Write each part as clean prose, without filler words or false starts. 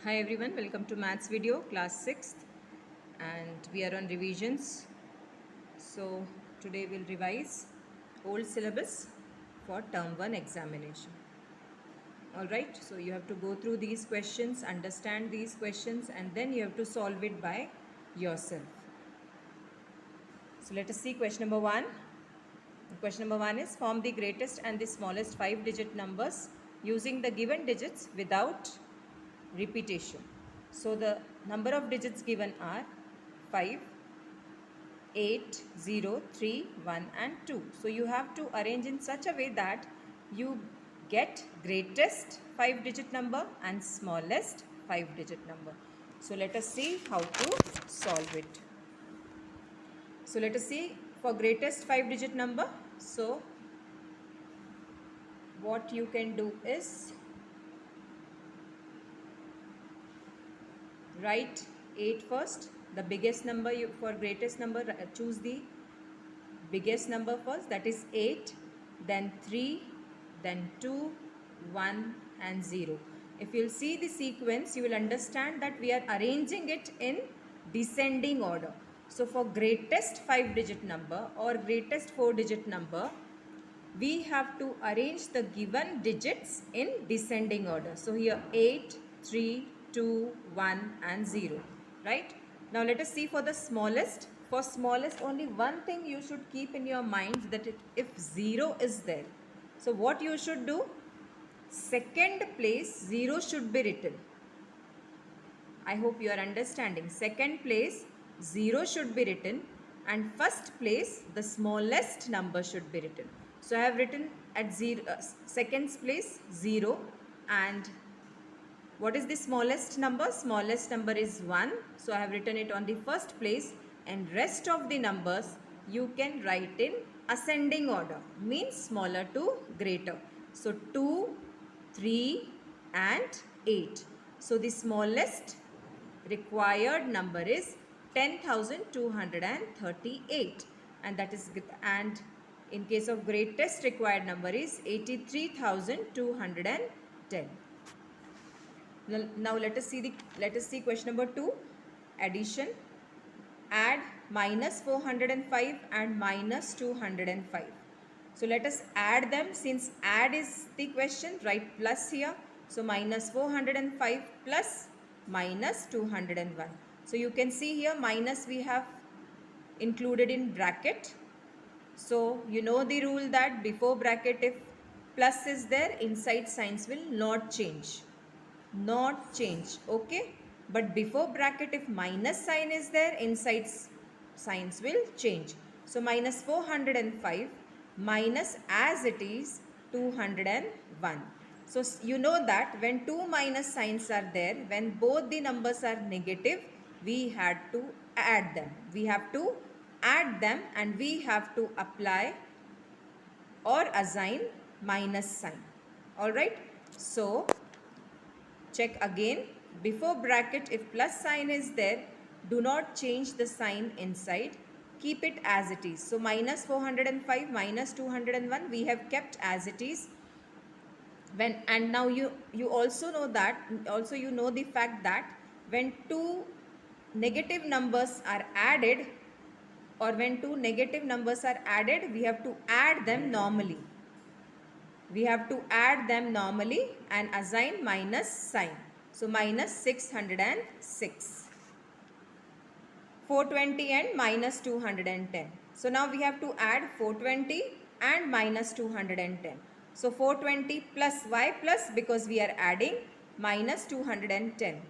Hi everyone, welcome to maths video class 6th and we are on revisions. So today we'll revise old syllabus for term 1 examination. Alright, so you have to go through these questions, understand these questions and then you have to solve it by yourself. So let us see question number 1. Question number 1 is form the greatest and the smallest 5-digit numbers using the given digits without repetition. So the number of digits given are 5, 8, 0, 3, 1 and 2. So you have to arrange in such a way that you get greatest 5-digit number and smallest 5-digit number. So let us see how to solve it. So let us see for greatest 5-digit number. So what you can do is write 8 first, the biggest number for greatest number, choose the biggest number first, that is 8, then 3, then 2, 1 and 0. If you'll see the sequence, you will understand that we are arranging it in descending order. So for greatest 5-digit number or greatest 4-digit number, we have to arrange the given digits in descending order. So here 8, 3, 2, 1 and 0. Right? Now let us see for the smallest. For smallest, only one thing you should keep in your mind, that if 0 is there. So what you should do? Second place 0 should be written. I hope you are understanding. Second place 0 should be written and first place the smallest number should be written. So I have written at second place 0 and what is the smallest number? Smallest number is 1. So I have written it on the first place and rest of the numbers you can write in ascending order, means smaller to greater. So 2, 3 and 8. So the smallest required number is 10,238 and that is, and in case of greatest required number is 83,210. Now let us see question number 2, addition. Add minus 405 and minus 205. So let us add them. Since add is the question, write plus here. So minus 405 plus minus 201. So you can see here minus we have included in bracket. So you know the rule that before bracket if plus is there, inside signs will not change. Okay, but before bracket if minus sign is there, inside signs will change. So minus 405 minus as it is 201. So you know that when two minus signs are there, when both the numbers are negative, we had to add them. We have to add them and we have to apply or assign minus sign. Alright, so check again. Before bracket if plus sign is there, do not change the sign inside. Keep it as it is. So minus 405 minus 201 we have kept as it is. And now you also know that, also you know the fact that when two negative numbers are added or when two negative numbers are added, we have to add them normally. We have to add them normally and assign minus sign. So minus 606. 420 and minus 210. So now we have to add 420 and minus 210. So 420 plus, why plus? Because we are adding minus 210.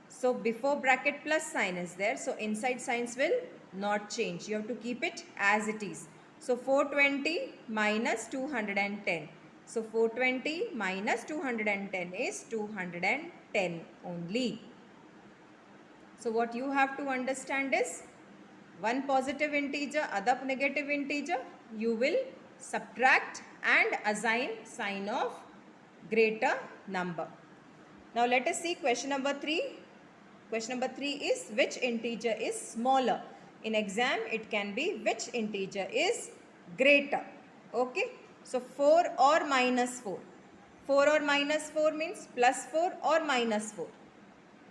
So before bracket plus sign is there. So inside signs will not change. You have to keep it as it is. So 420 minus 210. So 420 minus 210 is 210 only. So what you have to understand is, one positive integer, other negative integer, you will subtract and assign sign of greater number. Now let us see question number 3. Question number 3 is which integer is smaller. In exam it can be which integer is greater. Okay. So 4 or minus 4. 4 or minus 4 means plus 4 or minus 4.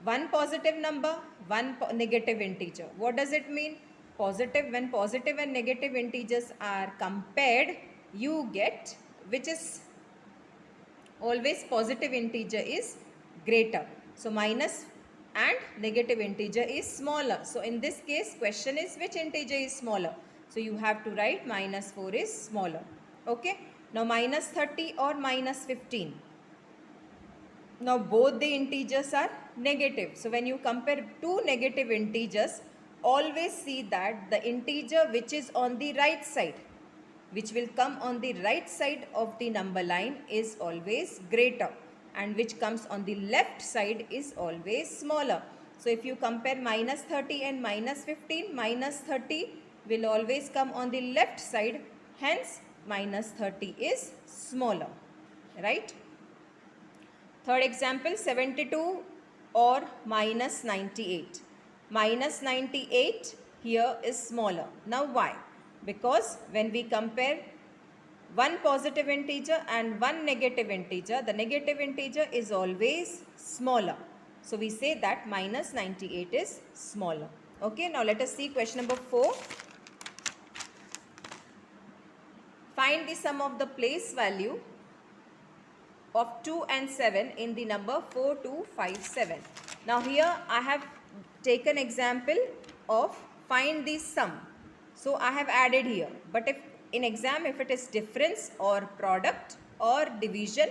one positive number, one negative integer. What does it mean? Positive, when positive and negative integers are compared, you get, which is always positive integer is greater. So minus and negative integer is smaller. So in this case, question is which integer is smaller? So you have to write minus 4 is smaller. Okay. Now minus 30 or minus 15. Now both the integers are negative. So when you compare two negative integers, always see that the integer which is on the right side, which will come on the right side of the number line, is always greater, and which comes on the left side is always smaller. So if you compare minus 30 and minus 15, minus 30 will always come on the left side, hence minus 30 is smaller, right? Third example, 72 or minus 98. Minus 98 here is smaller. Now why? Because when we compare one positive integer and one negative integer, the negative integer is always smaller. So we say that minus 98 is smaller. Okay, now let us see question number 4. Find the sum of the place value of 2 and 7 in the number 4257. Now here I have taken example of find the sum. So I have added here. But if in exam, if it is difference or product or division,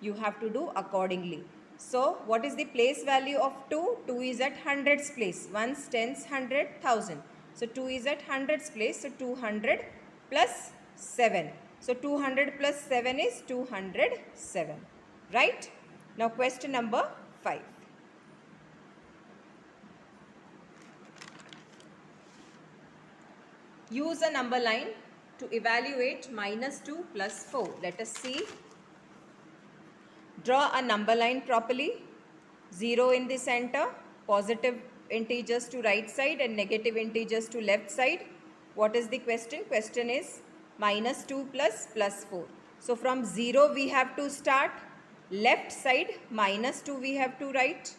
you have to do accordingly. So what is the place value of 2? 2 is at hundreds place. Ones, tens, 100, 1000. So 2 is at hundreds place. So 200 plus 7. So 200 plus 7 is 207. Right? Now question number 5. Use a number line to evaluate minus 2 plus 4. Let us see. Draw a number line properly. 0 in the center, positive integers to right side and negative integers to left side. What is the question? Question is minus 2 plus 4. So from 0 we have to start. Left side minus 2 we have to write.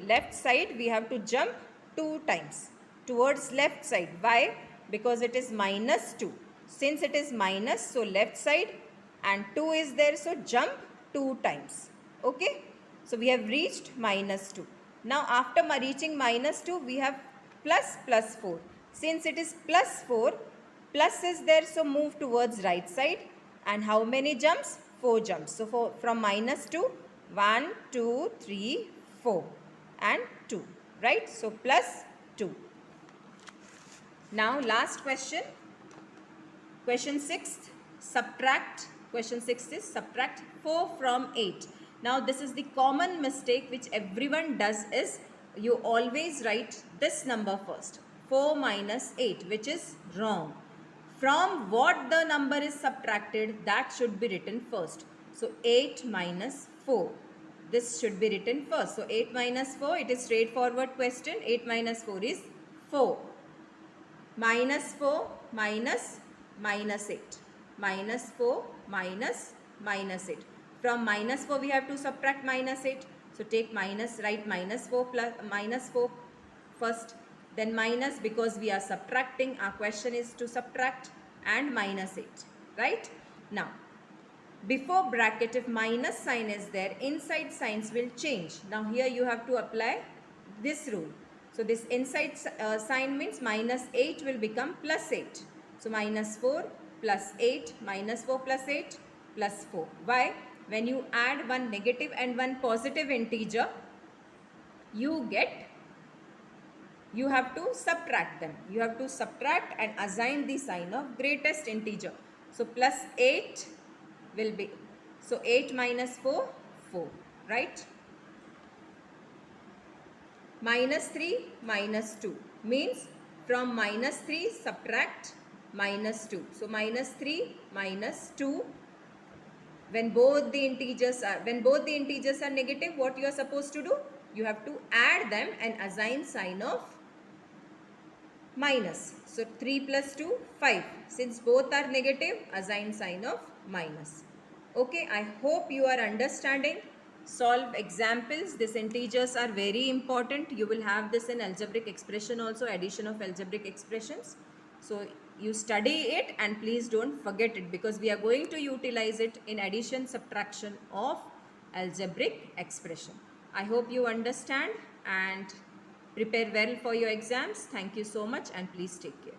Left side we have to jump 2 times towards left side. Why? Because it is minus 2. Since it is minus, so left side and 2 is there, so jump 2 times. Okay? So we have reached minus 2. Now after reaching minus 2, we have plus 4. Since it is plus 4, plus is there, so move towards right side. And how many jumps? 4 jumps. So from minus 2, 1, 2, 3, 4 and 2. Right? So plus 2. Now last question. Question 6. Subtract. Question 6 is subtract 4 from 8. Now this is the common mistake which everyone does is you always write this number first. 4 minus 8, which is wrong. From what the number is subtracted, that should be written first. So 8 minus 4. This should be written first. So 8 minus 4, it is straightforward question. 8 minus 4 is 4. Minus 4 minus 8. Minus 4 minus 8. From minus 4 we have to subtract minus 8. So take minus, write minus 4 plus minus 4 first. Then minus, because we are subtracting, our question is to subtract, and minus 8. Right? Now, before bracket, if minus sign is there, inside signs will change. Now here you have to apply this rule. So this inside sign means minus 8 will become plus 8. So minus 4 plus 8, minus 4 plus 8 plus 4. Why? When you add one negative and one positive integer, you have to subtract them. You have to subtract and assign the sign of greatest integer. So plus 8 will be, so 8 minus 4, 4, right? Minus 3 minus 2 means from minus 3 subtract minus 2. So minus 3 minus 2. When both the integers are negative, what you are supposed to do? You have to add them and assign sign of minus. So 3 plus 2, 5. Since both are negative, assign sign of minus. Okay, I hope you are understanding. solve examples. These integers are very important. You will have this in algebraic expression also, addition of algebraic expressions. So you study it and please don't forget it, because we are going to utilize it in addition, subtraction of algebraic expression. I hope you understand and prepare well for your exams. Thank you so much and please take care.